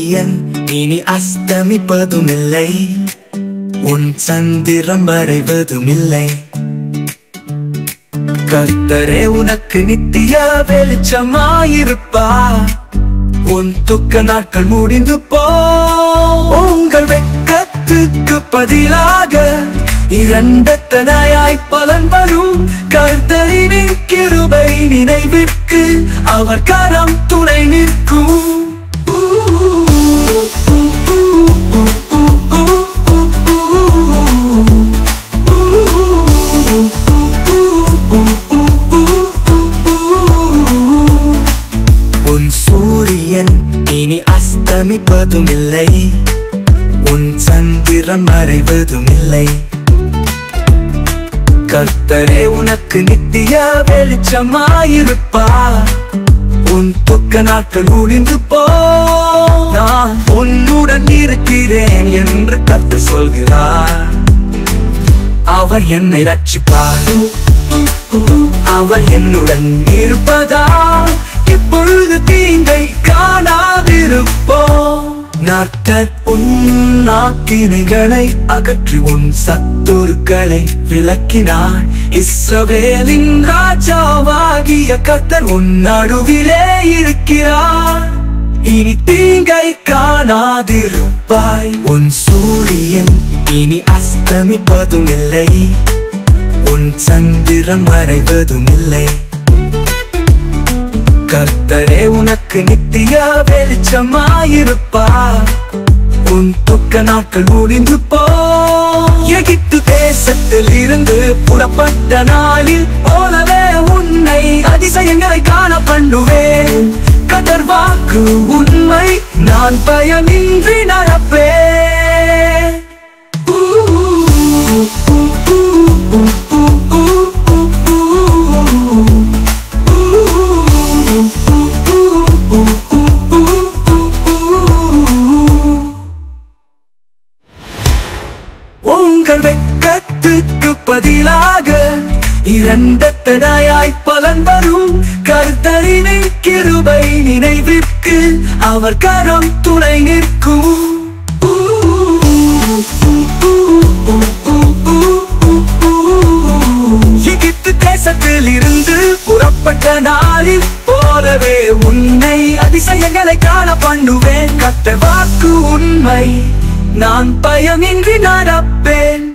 சூரியன் இனி அஸ்தமிப்பதுமில்லை, உன் சந்திரம் மறைவதுமில்லை. கர்த்தரே உனக்கு நித்திய வெளிச்சமாயிருப்பார், உன் துக்க நாட்கள் முடிந்து போ. உங்கள் வெட்கத்துக்கு பதிலாக இரண்டத்தனையாய் பலன் வரும். கர்த்தரின் கிருபை நினைவிற்கு அவர் கரம் துணை நிற்கும். உன் சூரியன் இனி அஸ்தமிப்பதுமில்லை, உன் சந்திரம் மறைவதுமில்லை. கர்த்தரே உனக்கு நித்திய வெளிச்சமாயிருப்பார், உன் துக்க நாட்கள் முடிந்து போ. நான் உன்னுடன் இருக்கிறேன் என்று கர்த்தர் சொல்கிறார். அவர் என்னை ரட்சிப்பார், அவர் என்னுடன் இருப்பதால் இப்பொழுது தீங்கை காணாதிருப்போம். கர்த்தர் உன் ஆக்கினைகளை அகற்றி உன் சத்துருக்களை விலக்கினார். இஸ்ரவேலின் ராஜாவாகிய கர்த்தர் உன் நடுவிலே இருக்கிறார், இனி தீங்கை காணாதிருப்பாய். உன் சூரியன் இனி அஸ்தமிப்பதுமில்லை, உன் சந்திரம் மறைவதுமில்லை. கர்த்தரே உனக்கு நித்திய வெளிச்சமாயிருப்பார், உன் துக்க நாட்கள் முடிந்து போ. எகிப்து தேசத்தில் இருந்து புறப்பட்ட நாளில் போலவே உன்னை அதிசயங்களை காண பண்ணுவேன். கர்த்தர் வாக்கு உண்மை, நான் பயமின்றி நடப்பேன். உங்கள் வெட்கத்துக்கு பதிலாக இரண்டத்தனையாய் பலன் வரும். கர்த்தரின் கிருபை நினைவிற்கு அவர் கரம் துணை நிற்கும். எகிப்து தேசத்தில் இருந்து புறப்பட்ட நாளில் போலவே உன்னை அதிசயங்களை காண பண்ணுவேன். கர்த்தர் வாக்கு உண்மை, நான் பயமின்றி நடப்பேன்.